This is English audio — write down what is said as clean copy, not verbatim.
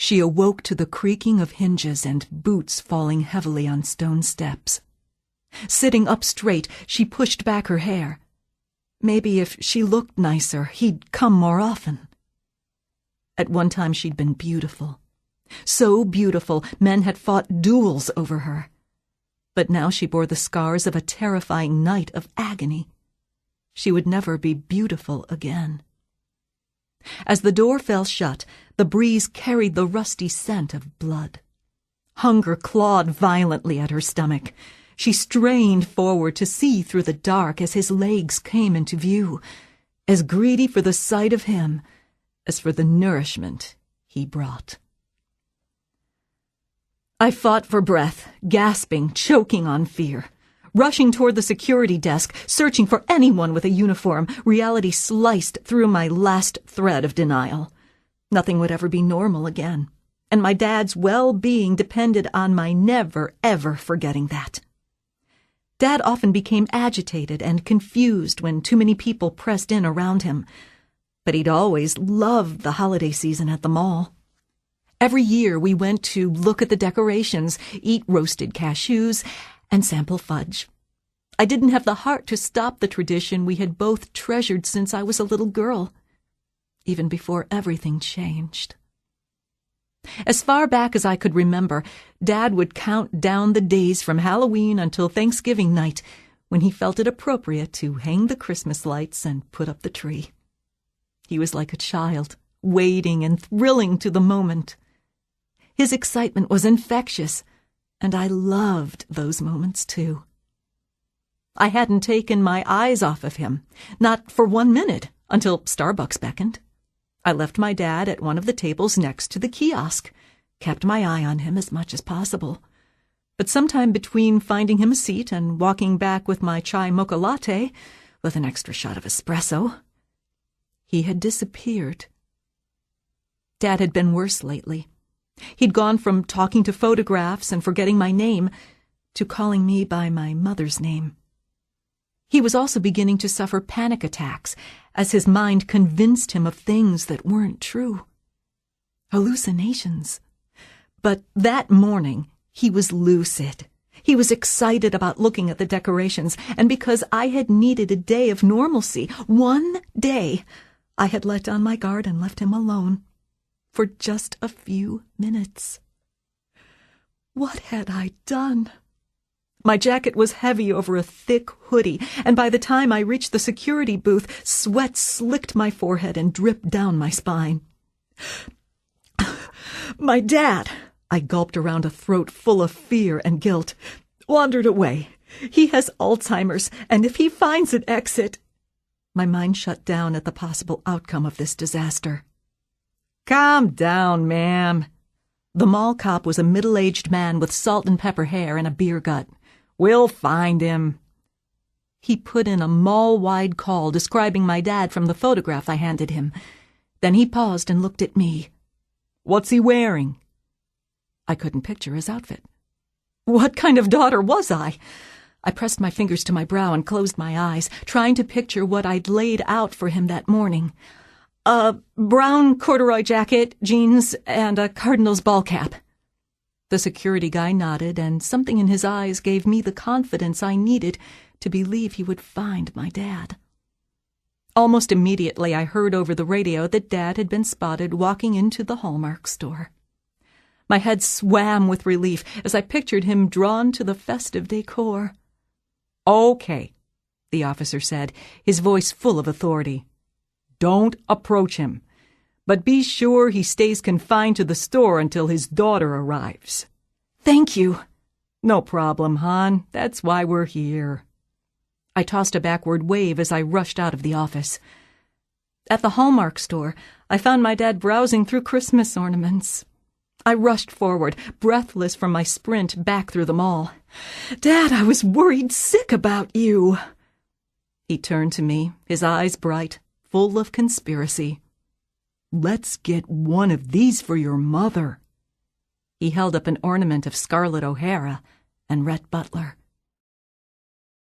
She awoke to the creaking of hinges and boots falling heavily on stone steps. Sitting up straight, she pushed back her hair. Maybe if she looked nicer, he'd come more often. At one time she'd been beautiful. So beautiful, men had fought duels over her. But now she bore the scars of a terrifying night of agony. She would never be beautiful again. As the door fell shut, the breeze carried the rusty scent of blood. Hunger clawed violently at her stomach. She strained forward to see through the dark as his legs came into view, as greedy for the sight of him as for the nourishment he brought. I fought for breath, gasping, choking on fear. Rushing toward the security desk, searching for anyone with a uniform, reality sliced through my last thread of denial. Nothing would ever be normal again, and my dad's well-being depended on my never, ever forgetting that. Dad often became agitated and confused when too many people pressed in around him, but he'd always loved the holiday season at the mall. Every year we went to look at the decorations, eat roasted cashews, and sample fudge. I didn't have the heart to stop the tradition we had both treasured since I was a little girl, even before everything changed. As far back as I could remember, Dad would count down the days from Halloween until Thanksgiving night, when he felt it appropriate to hang the Christmas lights and put up the tree. He was like a child, waiting and thrilling to the moment. His excitement was infectious, and I loved those moments too. I hadn't taken my eyes off of him, not for 1 minute, until Starbucks beckoned. I left my dad at one of the tables next to the kiosk, kept my eye on him as much as possible. But sometime between finding him a seat and walking back with my chai mocha latte, with an extra shot of espresso, he had disappeared. Dad had been worse lately. He'd gone from talking to photographs and forgetting my name to calling me by my mother's name. He was also beginning to suffer panic attacks as his mind convinced him of things that weren't true. Hallucinations. But that morning, he was lucid. He was excited about looking at the decorations, and because I had needed a day of normalcy, 1 day, I had let down my guard and left him alone. For just a few minutes. What had I done? My jacket was heavy over a thick hoodie, and by the time I reached the security booth, sweat slicked my forehead and dripped down my spine. My dad, I gulped around a throat full of fear and guilt, wandered away. He has Alzheimer's, and if he finds an exit... My mind shut down at the possible outcome of this disaster. "Calm down, ma'am." The mall cop was a middle-aged man with salt and pepper hair and a beer gut. "We'll find him." He put in a mall-wide call describing my dad from the photograph I handed him. Then he paused and looked at me. "What's he wearing?" I couldn't picture his outfit. What kind of daughter was I? I pressed my fingers to my brow and closed my eyes, trying to picture what I'd laid out for him that morning. A brown corduroy jacket, jeans, and a cardinal's ball cap. The security guy nodded, and something in his eyes gave me the confidence I needed to believe he would find my dad. Almost immediately, I heard over the radio that Dad had been spotted walking into the Hallmark store. My head swam with relief as I pictured him drawn to the festive decor. "Okay," the officer said, his voice full of authority. "Don't approach him, but be sure he stays confined to the store until his daughter arrives." "Thank you." "No problem, hon. That's why we're here." I tossed a backward wave as I rushed out of the office. At the Hallmark store, I found my dad browsing through Christmas ornaments. I rushed forward, breathless from my sprint back through the mall. "Dad, I was worried sick about you." He turned to me, his eyes bright, full of conspiracy. "Let's get one of these for your mother." He held up an ornament of Scarlett O'Hara and Rhett Butler.